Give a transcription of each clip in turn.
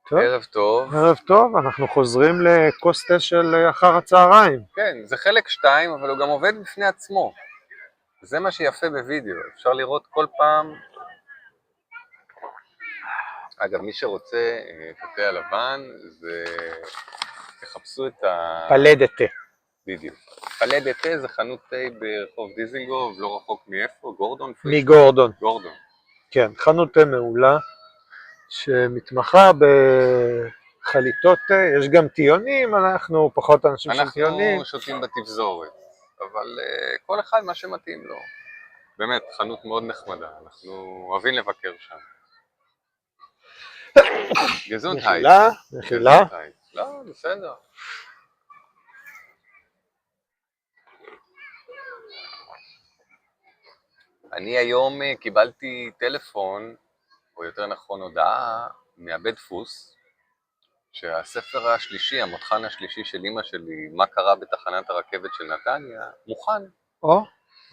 טוב, ערב טוב. ערב טוב, אנחנו חוזרים לכוס תה של אחר הצהריים. כן, זה חלק 2, אבל הוא גם עובד בפני עצמו. זה מה שיפה בווידאו, אפשר לראות כל פעם. אגב, מי שרוצה את התה הלבן, תחפשו את פלדת תה. בדיוק. פלדת תה זה חנות תה ברחוב דיזינגוף, לא רחוק מאיפה? גורדון? מגורדון. גורדון. כן, חנות תה מעולה, שמתמחה בחליטות תה, יש גם טיונים, אנחנו פחות אנשים של טיונים. אנחנו שותים בתבזורת, אבל כל אחד מה שמתאים לו. באמת, חנות מאוד נחמדה, אנחנו אוהבים לבקר שם. גזונטהייט. מחילה. לא, בסדר. אני היום קיבלתי טלפון, או יותר נכון הודעה, מהבית דפוס, שהספר השלישי, המותחן השלישי של אמא שלי, מה קרה בתחנת הרכבת של נתניה, מוכן.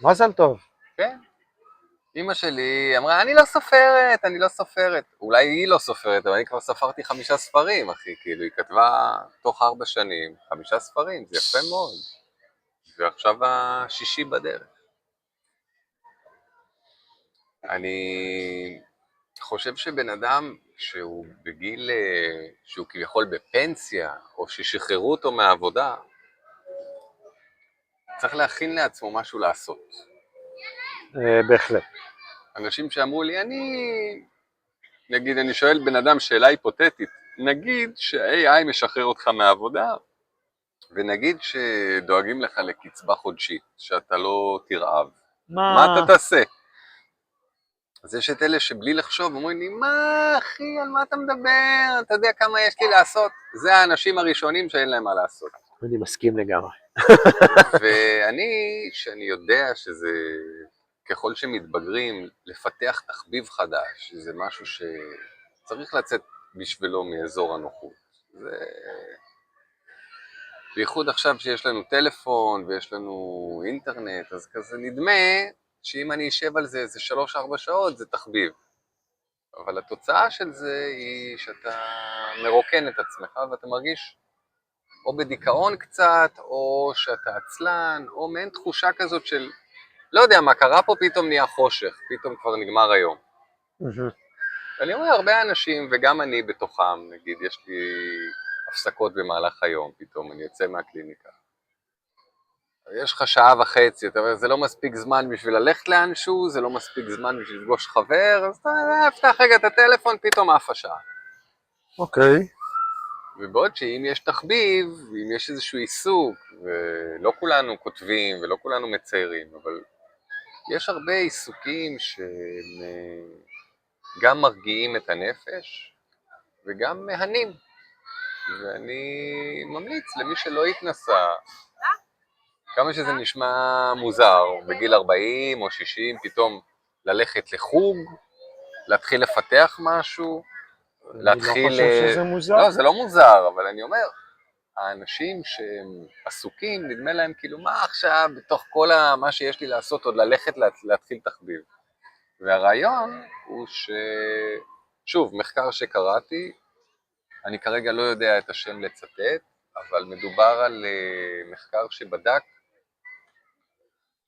מזל טוב. כן. אמא שלי אמרה, אני לא סופרת. אולי היא לא סופרת, אבל אני כבר ספרתי 5 ספרים, אחי. כאילו, היא כתבה תוך 4 שנים, 5 ספרים, זה יפה מאוד. ועכשיו השישי בדרך. אני חושב שבן אדם שהוא בגיל, שהוא כביכול בפנסיה, או ששחררו אותו מהעבודה, צריך להכין לעצמו משהו לעשות. בהחלט. אנשים שאמרו לי, נגיד, אני שואל בן אדם שאלה היפותטית, נגיד ש-AI משחרר אותך מהעבודה, ונגיד שדואגים לך לקצבה חודשית, שאתה לא תרעב. מה אתה תעשה? אז יש את אלה שבלי לחשוב אומרים לי, מה אחי, על מה אתה מדבר? אתה יודע כמה יש לי לעשות? זה האנשים הראשונים שאין להם מה לעשות. אני מסכים לגמרי. שאני יודע שזה, ככל שמתבגרים, לפתח תחביב חדש, זה משהו שצריך לצאת בשבילו מאזור הנוחות. בייחוד עכשיו שיש לנו טלפון ויש לנו אינטרנט, אז כזה נדמה שאם אני אשב על זה איזה 3-4 שעות זה תחביב. אבל התוצאה של זה היא שאתה מרוקן את עצמך ואתה מרגיש או בדיכאון קצת, או שאתה עצלן, או מעין תחושה כזאת של לא יודע מה קרה פה, פתאום נהיה חושך, פתאום כבר נגמר היום. ואני רואה הרבה אנשים, וגם אני בתוכם, נגיד יש לי הפסקות במהלך היום, פתאום אני יוצא מהקליניקה. יש לך 1.5 שעות, אתה אומר, זה לא מספיק זמן בשביל ללכת לאנשהו, זה לא מספיק זמן בשביל לפגוש חבר, אז אתה פתח רגע את הטלפון, פתאום עף השעה. אוקיי. ובעוד שאם יש תחביב, אם יש איזשהו עיסוק, ולא כולנו כותבים ולא כולנו מציירים, אבל יש הרבה עיסוקים שהם גם מרגיעים את הנפש וגם מהנים. ואני ממליץ למי שלא התנסה, כמה שזה נשמע מוזר, בגיל 40 או 60 פתאום ללכת לחוג, להתחיל לפתח משהו, להתחיל... אני לא חושב שזה מוזר. לא, זה לא מוזר, אבל אני אומר, האנשים שהם עסוקים, נדמה להם כאילו, מה עכשיו בתוך כל מה שיש לי לעשות, עוד ללכת להתחיל תחביב. והרעיון הוא שוב, מחקר שקראתי, אני כרגע לא יודע את השם לצטט, אבל מדובר על מחקר שבדק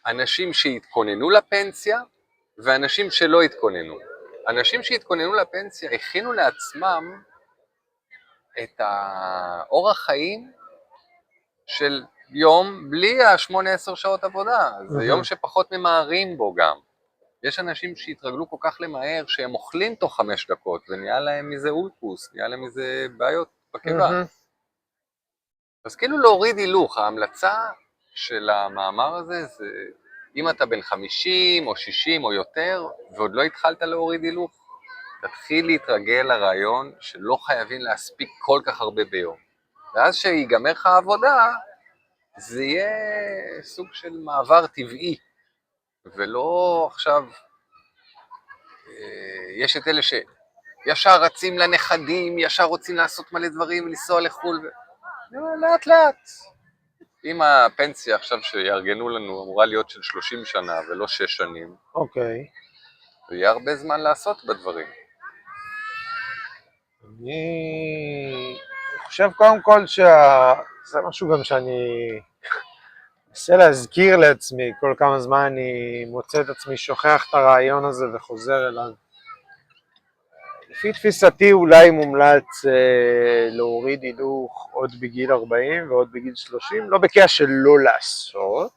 אנשים שהתכוננו לפנסיה ואנשים שלא התכוננו. אנשים שהתכוננו לפנסיה הכינו לעצמם את האורח חיים של יום בלי ה8-10 שעות עבודה. זה יום שפחות ממהרים בו גם. יש אנשים שהתרגלו כל כך למהר שהם אוכלים תוך 5 דקות ונהיה להם מזה אולקוס, נהיה להם מזה בעיות בקיבה. אז כאילו להוריד הילוך, ההמלצה של המאמר הזה זה אם אתה בן 50 או 60 או יותר ועוד לא התחלת להוריד הילוך, תתחיל להתרגל לרעיון שלא חייבים להספיק כל כך הרבה ביום. ואז שיגמר לך העבודה, זה יהיה סוג של מעבר טבעי, ולא עכשיו, יש את אלה שישר רצים לנכדים, ישר רוצים לעשות מלא דברים, לנסוע לחול, לאט לאט. אם הפנסיה עכשיו שיארגנו לנו אמורה להיות של 30 שנה ולא 6 שנים, אוקיי. ויהיה הרבה זמן לעשות בדברים. אני חושב קודם כל זה משהו גם שאני מנסה להזכיר לעצמי, כל כמה זמן אני מוצא את עצמי שוכח את הרעיון הזה וחוזר אליו. לפי תפיסתי אולי מומלץ להוריד הילוך עוד בגיל 40 ועוד בגיל 30, לא בקטע של לא לעשות,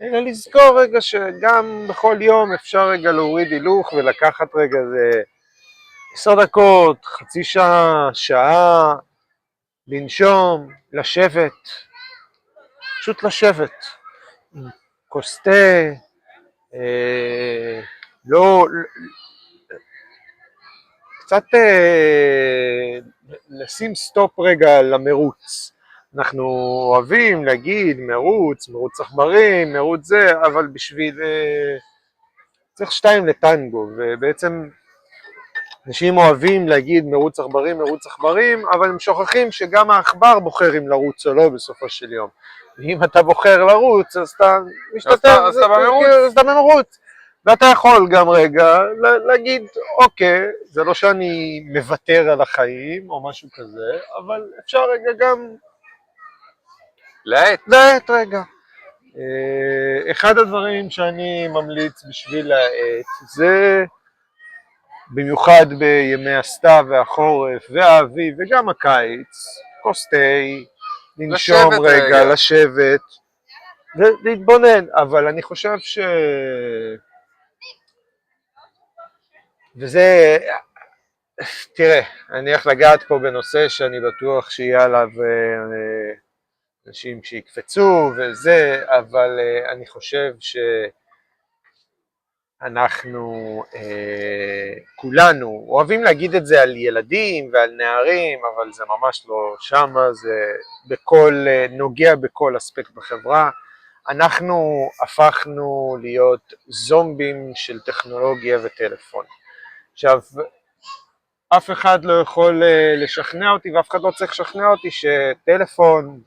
אלא לזכור רגע שגם בכל יום אפשר רגע להוריד הילוך ולקחת רגע זה 10 דקות, חצי שעה, שעה, לנשום, לשבת, פשוט לשבת, כוס תה, לא, קצת לשים סטופ רגע למרוץ. אנחנו אוהבים להגיד מרוץ עכברים, מרוץ זה, אבל בשביל צריך 2 לטנגו, ובעצם אנשים אוהבים להגיד מרוץ עכברים, אבל הם שוכחים שגם העכבר בוחר אם לרוץ או לא בסופו של יום. ואם אתה בוחר לרוץ, אז אתה משתתף, אז אתה במרוץ. ואתה יכול גם רגע להגיד, אוקיי, זה לא שאני מוותר על החיים או משהו כזה, אבל אפשר רגע גם להאט רגע. אחד הדברים שאני ממליץ בשביל להאט זה במיוחד בימי הסתיו והחורף והאביב וגם הקיץ, כוס תה, לנשום רגע, לשבת ולהתבונן, אבל אני חושב וזה, תראה, אני הולך לגעת פה בנושא שאני בטוח שיהיה עליו אנשים שיקפצו וזה, אבל אני חושב שאנחנו כולנו אוהבים להגיד את זה על ילדים ועל נערים, אבל זה ממש לא שמה, זה נוגע בכל אספקט בחברה. אנחנו הפכנו להיות זומבים של טכנולוגיה וטלפון. עכשיו, אף אחד לא יכול לשכנע אותי ואף אחד לא צריך לשכנע אותי שטלפון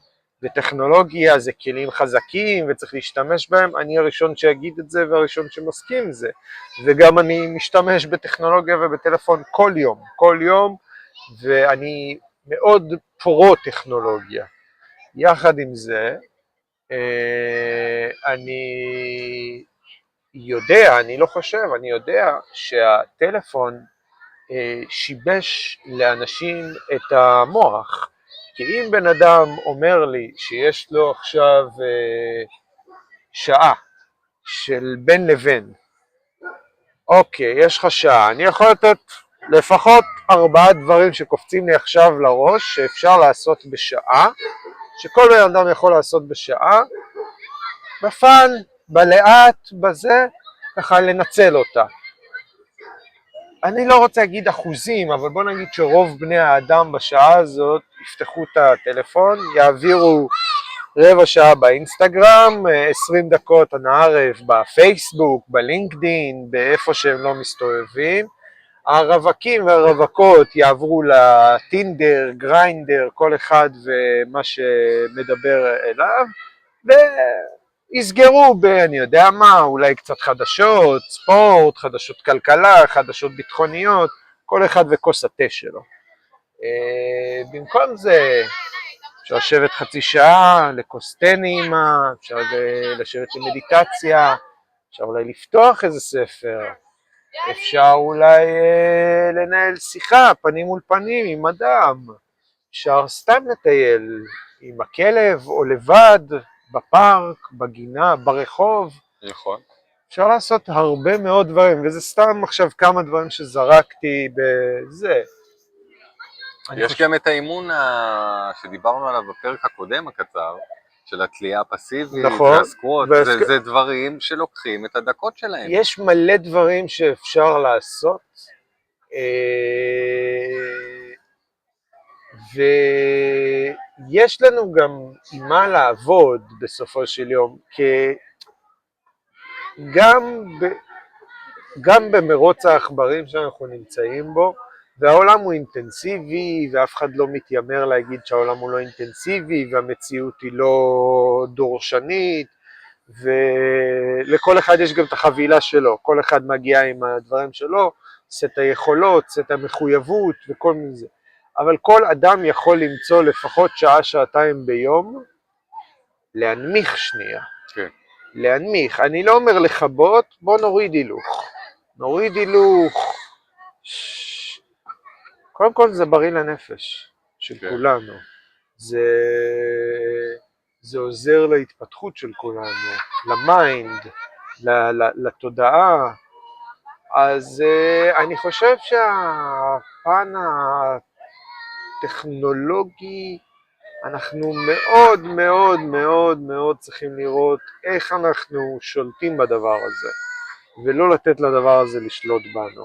וטכנולוגיה זה כלים חזקים וצריך להשתמש בהם. אני הראשון שיגיד את זה והראשון שמסכים זה, וגם אני משתמש בטכנולוגיה ובטלפון כל יום, ואני מאוד פרו טכנולוגיה. יחד עם זה, אני יודע שהטלפון שיבש לאנשים את המוח, כי אם בן אדם אומר לי שיש לו עכשיו שעה של בין לבין, אוקיי, יש לך שעה, אני יכול לתת לפחות 4 דברים שקופצים לי עכשיו לראש שאפשר לעשות בשעה, שכל בן אדם יכול לעשות בשעה, בפן, בלאט, בזה, ככה לנצל אותה. אני לא רוצה להגיד אחוזים, אבל בוא נגיד שרוב בני האדם בשעה הזאת יפתחו את הטלפון, יעבירו רבע שעה באינסטגרם, 20 דקות הנערב בפייסבוק, בלינקדין, באיפה שהם לא מסתובבים. הרווקים והרווקות יעברו לטינדר, גריינדר, כל אחד ומה שמדבר אליו, ויסגרו אני יודע מה, אולי קצת חדשות, ספורט, חדשות כלכלה, חדשות ביטחוניות, כל אחד וכוס התה שלו. במקום זה אפשר לשבת חצי שעה לכוס תה נעימה, אפשר לשבת למדיטציה, אפשר אולי לפתוח איזה ספר, אפשר אולי לנהל שיחה פנים מול פנים עם אדם, אפשר סתם לטייל עם הכלב או לבד, בפארק, בגינה, ברחוב. נכון. אפשר לעשות הרבה מאוד דברים, וזה סתם עכשיו כמה דברים שזרקתי בזה. יש גם את האימון שדיברנו עליו בפרק הקודם הקצר, של התלייה הפסיבית, נכון, והסקווט, זה דברים שלוקחים את הדקות שלהם. יש מלא דברים שאפשר לעשות, ויש לנו גם עם מה לעבוד בסופו של יום, כי גם במרוץ העכברים שאנחנו נמצאים בו, והעולם הוא אינטנסיבי, ואף אחד לא מתיימר להגיד שהעולם הוא לא אינטנסיבי, והמציאות היא לא דורשנית, ולכל אחד יש גם את החבילה שלו, כל אחד מגיע עם הדברים שלו, סט היכולות, סט המחויבות וכל מיני זה. אבל כל אדם יכול למצוא לפחות שעה-שעתיים ביום, להנמיך שנייה. כן. להנמיך, אני לא אומר לכבות, בוא נוריד הילוך. נוריד הילוך. קודם כל זה בריא לנפש של כן. כולנו. זה עוזר להתפתחות של כולנו, למיינד, לתודעה. אז אני חושב שהפן הטכנולוגי, אנחנו מאוד מאוד מאוד מאוד צריכים לראות איך אנחנו שולטים בדבר הזה, ולא לתת לדבר הזה לשלוט בנו.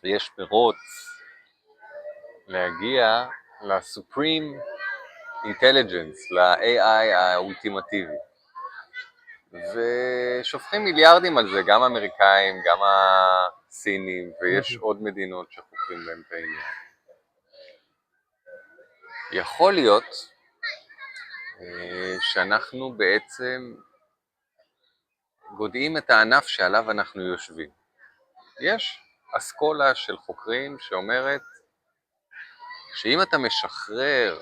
יש מרוץ להגיע לסופרים אינטליג'נס, ל-AI האולטימטיבי. ושופכים מיליארדים על זה, גם האמריקאים, גם הסינים, ויש עוד מדינות שחוקרים בהם את העניין. יכול להיות שאנחנו בעצם גודעים את הענף שעליו אנחנו יושבים. יש אסכולה של חוקרים שאומרת שאם אתה משחרר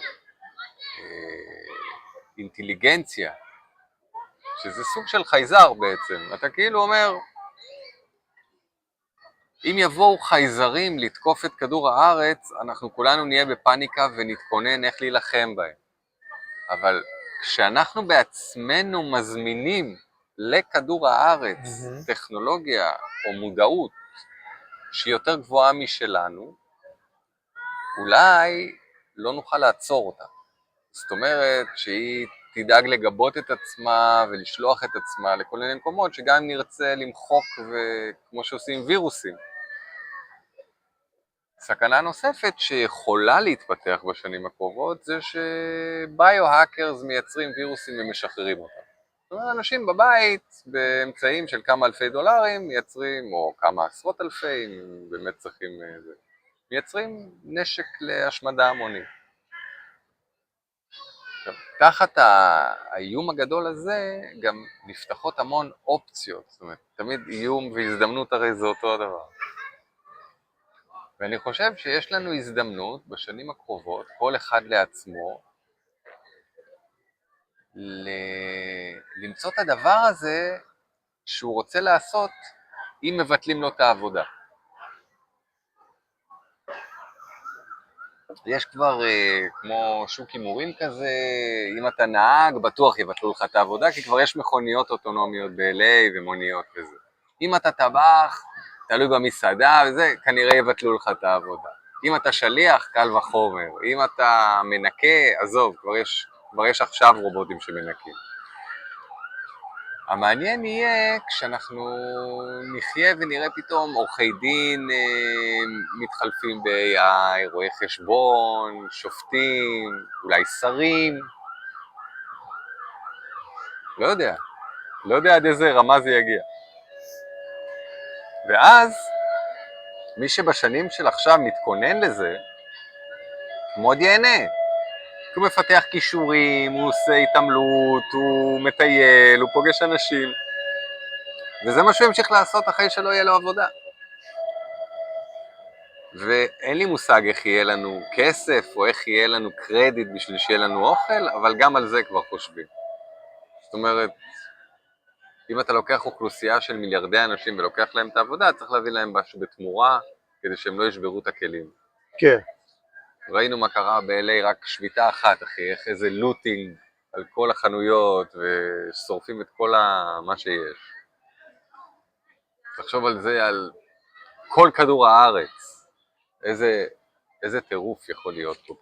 אינטליגנציה, שזה סוג של חייזר בעצם, אתה כאילו אומר, אם יבואו חייזרים לתקוף את כדור הארץ, אנחנו כולנו נהיה בפאניקה ונתכונן איך להילחם בהם. אבל כשאנחנו בעצמנו מזמינים לכדור הארץ טכנולוגיה או מודעות שהיא יותר גבוהה משלנו, אולי לא נוכל לעצור אותה. זאת אומרת שהיא תדאג לגבות את עצמה ולשלוח את עצמה לכל מיני מקומות שגם אם נרצה למחוק וכמו שעושים וירוסים. סכנה נוספת שיכולה להתפתח בשנים הקרובות זה שביו-האקרס מייצרים וירוסים ומשחררים אותם. זאת אומרת, אנשים בבית באמצעים של כמה אלפי דולרים מייצרים, או כמה עשרות אלפי, אם באמת צריכים זה, מייצרים נשק להשמדה המונית. תחת האיום הגדול הזה גם נפתחות המון אופציות, זאת אומרת, תמיד איום והזדמנות הרי זה אותו הדבר. ואני חושב שיש לנו הזדמנות בשנים הקרובות, כל אחד לעצמו, למצוא את הדבר הזה שהוא רוצה לעשות אם מבטלים לו את העבודה. יש כבר כמו שוק הימורים כזה, אם אתה נהג בטוח יבטלו לך את העבודה, כי כבר יש מכוניות אוטונומיות ב-LA ומוניות וזה. אם אתה טבח, תלוי במסעדה וזה, כנראה יבטלו לך את העבודה. אם אתה שליח, קל וחומר. אם אתה מנקה, עזוב, כבר יש עכשיו רובוטים שמנקים. המעניין יהיה כשאנחנו נחיה ונראה פתאום עורכי דין מתחלפים ב-AI, רואי חשבון, שופטים, אולי שרים. לא יודע עד איזה רמה זה יגיע. ואז מי שבשנים של עכשיו מתכונן לזה, מאוד ייהנה. הוא מפתח כישורים, הוא עושה התעמלות, הוא מטייל, הוא פוגש אנשים. וזה מה שהוא ימשיך לעשות אחרי שלא יהיה לו עבודה. ואין לי מושג איך יהיה לנו כסף, או איך יהיה לנו קרדיט בשביל שיהיה לנו אוכל, אבל גם על זה כבר חושבים. זאת אומרת, אם אתה לוקח אוכלוסייה של מיליארדי אנשים ולוקח להם את העבודה, צריך להביא להם משהו בתמורה, כדי שהם לא ישברו את הכלים. כן. ראינו מה קרה ב-LA, רק שביתה אחת, אחי, איך איזה לוטינג על כל החנויות, ושורפים את כל מה שיש. תחשוב על זה, על כל כדור הארץ, איזה טירוף יכול להיות פה.